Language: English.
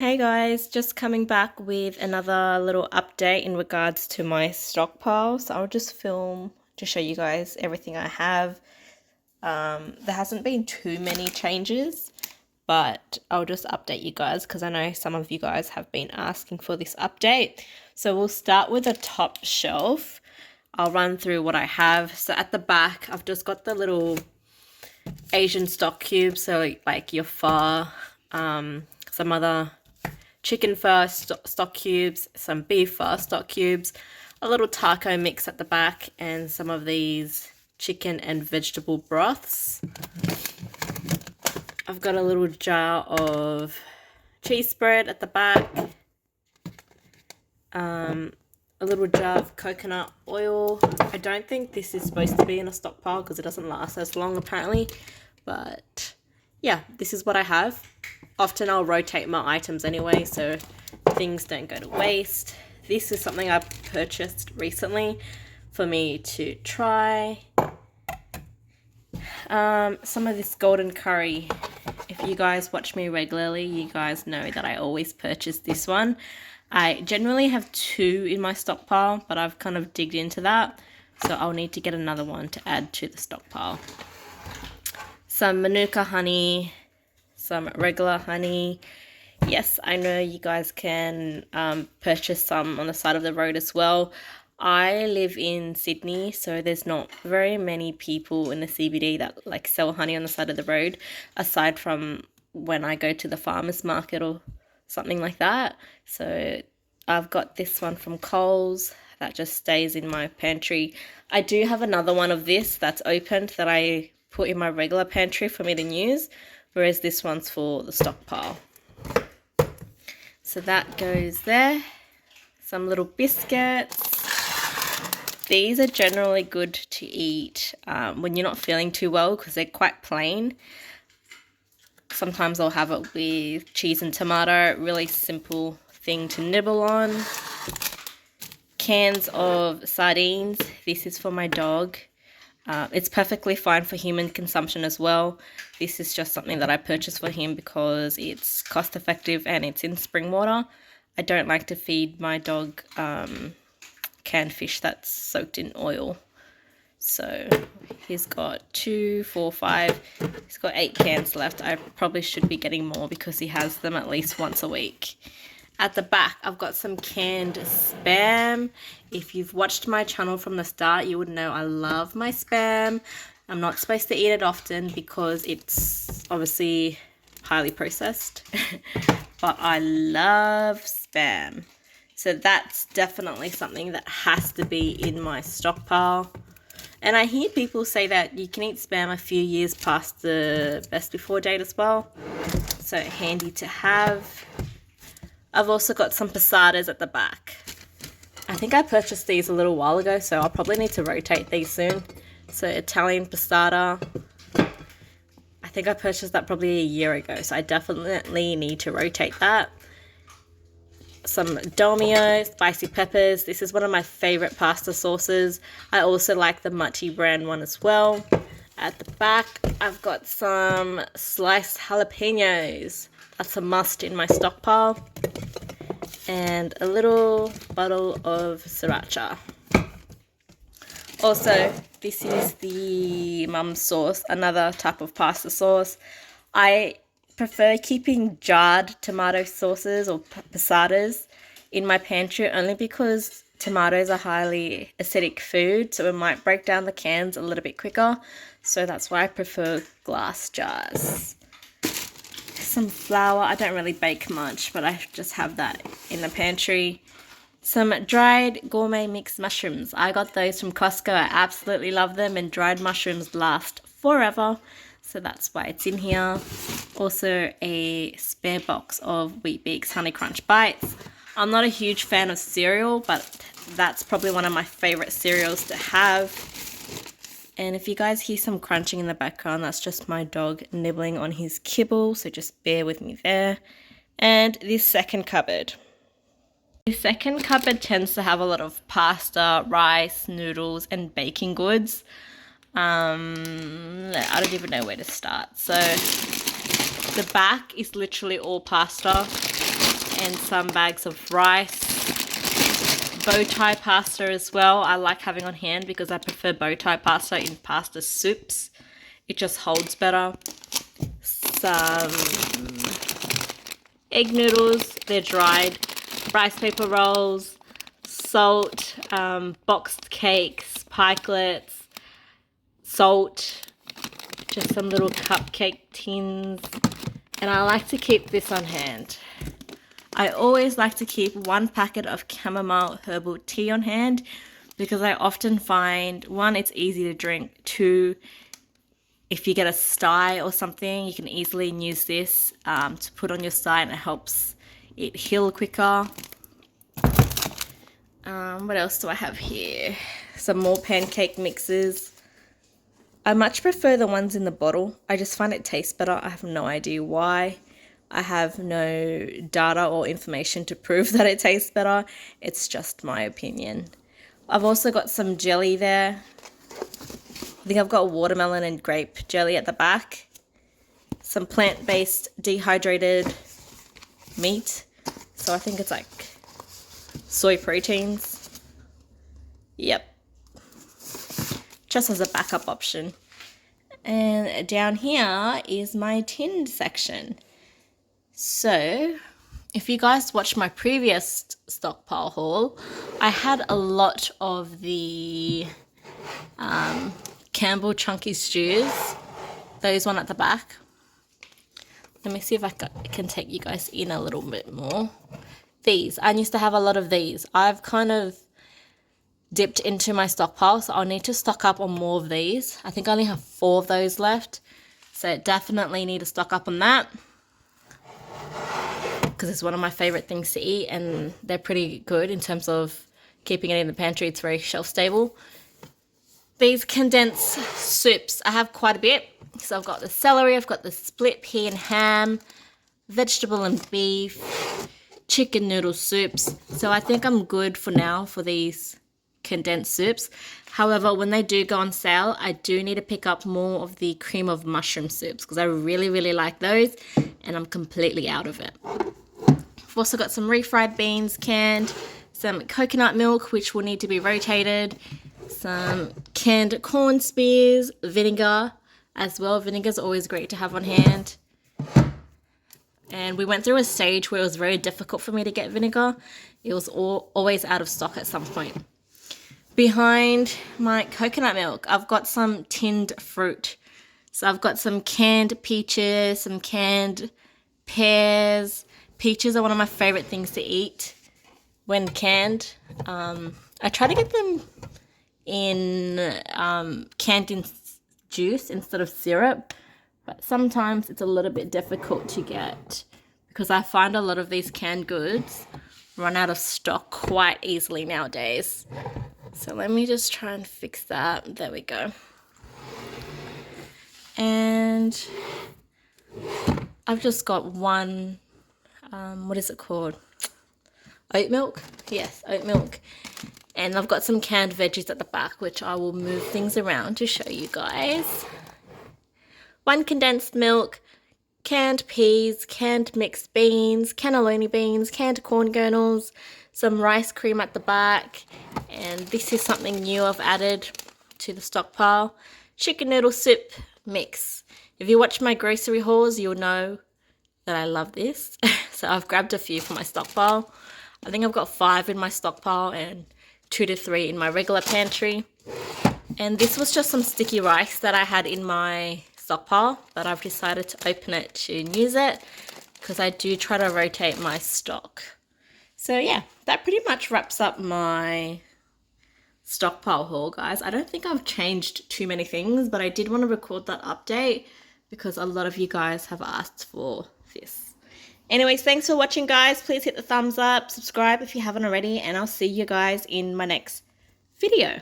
Hey guys, just coming back with another little update in regards to my stockpile. So I'll just film to show you guys everything I have. There hasn't been too many changes, but I'll just update you guys because I know some of you guys have been asking for this update. So we'll start with the top shelf. I'll run through what I have. So at the back, I've just got the little Asian stock cubes. So like your pho, some other chicken pho stock cubes, some beef pho stock cubes, a little taco mix at the back, and some of these chicken and vegetable broths. I've got a little jar of cheese spread at the back, a little jar of coconut oil. I don't think this is supposed to be in a stockpile because it doesn't last as long apparently, but yeah, this is what I have. Often I'll rotate my items anyway, so things don't go to waste. This is something I purchased recently for me to try. Some of this golden curry. If you guys watch me regularly, you guys know that I always purchase this one. I generally have two in my stockpile, but I've kind of digged into that, so I'll need to get another one to add to the stockpile. Some Manuka honey, some regular honey. Yes, I know you guys can purchase some on the side of the road as well. I live in Sydney, so there's not very many people in the CBD that like sell honey on the side of the road, aside from when I go to the farmer's market or something like that. So I've got this one from Coles that just stays in my pantry. I do have another one of this that's opened that I put in my regular pantry for me to use, whereas this one's for the stockpile. So that goes there. Some little biscuits. These are generally good to eat when you're not feeling too well because they're quite plain. Sometimes I'll have it with cheese and tomato, really simple thing to nibble on. Cans of sardines. This is for my dog. It's perfectly fine for human consumption as well. This is just something that I purchased for him because it's cost effective and it's in spring water. I don't like to feed my dog canned fish that's soaked in oil. So he's got 2, 4, 5. He's got 8 cans left. I probably should be getting more because he has them at least once a week. At the back, I've got some canned Spam. If you've watched my channel from the start, you would know I love my Spam. I'm not supposed to eat it often because it's obviously highly processed, but I love Spam. So that's definitely something that has to be in my stockpile. And I hear people say that you can eat Spam a few years past the best before date as well. So handy to have. I've also got some passadas at the back. I think I purchased these a little while ago, so I'll probably need to rotate these soon. So Italian passata. I think I purchased that probably a year ago, so I definitely need to rotate that. Some Domio spicy peppers. This is one of my favorite pasta sauces. I also like the Mutti brand one as well. At the back, I've got some sliced jalapenos. That's a must in my stockpile. And a little bottle of sriracha. Also, this is the mum's sauce, another type of pasta sauce. I prefer keeping jarred tomato sauces or passatas in my pantry only because tomatoes are highly acidic food, so it might break down the cans a little bit quicker. So that's why I prefer glass jars. Some flour. I don't really bake much, but I just have that in the pantry. Some dried gourmet mixed mushrooms. I got those from Costco. I absolutely love them, and dried mushrooms last forever. So that's why it's in here. Also a spare box of Weet-Bix Honey Crunch Bites. I'm not a huge fan of cereal, but that's probably one of my favorite cereals to have. And if you guys hear some crunching in the background, that's just my dog nibbling on his kibble, so just bear with me there. And this second cupboard. The second cupboard tends to have a lot of pasta, rice, noodles, and baking goods. I don't even know where to start. So the back is literally all pasta. and some bags of rice. Bow tie pasta as well. I like having on hand because I prefer bow tie pasta in pasta soups. It just holds better. Some egg noodles, they're dried. Rice paper rolls, salt, boxed cakes, pikelets, salt, just some little cupcake tins. And I like to keep this on hand. I always like to keep 1 packet of chamomile herbal tea on hand because I often find, 1, it's easy to drink, 2, if you get a sty or something, you can easily use this to put on your sty and it helps it heal quicker. What else do I have here? Some more pancake mixes. I much prefer the ones in the bottle. I just find it tastes better. I have no idea why. I have no data or information to prove that it tastes better. It's just my opinion. I've also got some jelly there. I think I've got watermelon and grape jelly at the back. Some plant-based dehydrated meat. So I think it's like soy proteins. Yep. Just as a backup option. And down here is my tinned section. So, if you guys watched my previous stockpile haul, I had a lot of the Campbell chunky stews. Those one at the back. Let me see if I can take you guys in a little bit more. These, I used to have a lot of these. I've kind of dipped into my stockpile, so I'll need to stock up on more of these. I think I only have 4 of those left, so definitely need to stock up on that because it's one of my favorite things to eat and they're pretty good in terms of keeping it in the pantry. It's very shelf stable. These condensed soups, I have quite a bit. So I've got the celery, I've got the split pea and ham, vegetable and beef, chicken noodle soups. So I think I'm good for now for these condensed soups. However, when they do go on sale, I do need to pick up more of the cream of mushroom soups because I really, really like those and I'm completely out of it. I've also got some refried beans canned, some coconut milk, which will need to be rotated, some canned corn spears, vinegar as well. Vinegar is always great to have on hand. And we went through a stage where it was very difficult for me to get vinegar. It was always out of stock at some point. Behind my coconut milk, I've got some tinned fruit. So I've got some canned peaches, some canned pears. Peaches are one of my favorite things to eat when canned. I try to get them in canned in juice instead of syrup, but sometimes it's a little bit difficult to get because I find a lot of these canned goods run out of stock quite easily nowadays. So let me just try and fix that. There we go. And I've just got one, what is it called? Oat milk? Yes, oat milk. And I've got some canned veggies at the back, which I will move things around to show you guys. 1 condensed milk, canned peas, canned mixed beans, cannellini beans, canned corn kernels, some rice cream at the back. And this is something new I've added to the stockpile. Chicken noodle soup mix. If you watch my grocery hauls, you'll know that I love this. So I've grabbed a few for my stockpile. I think I've got 5 in my stockpile and 2 to 3 in my regular pantry. And this was just some sticky rice that I had in my stockpile, but I've decided to open it to use it because I do try to rotate my stock. So yeah, that pretty much wraps up my stockpile haul, guys. I don't think I've changed too many things, but I did want to record that update because a lot of you guys have asked for this. Anyways, thanks for watching, guys. Please hit the thumbs up, subscribe if you haven't already, and I'll see you guys in my next video.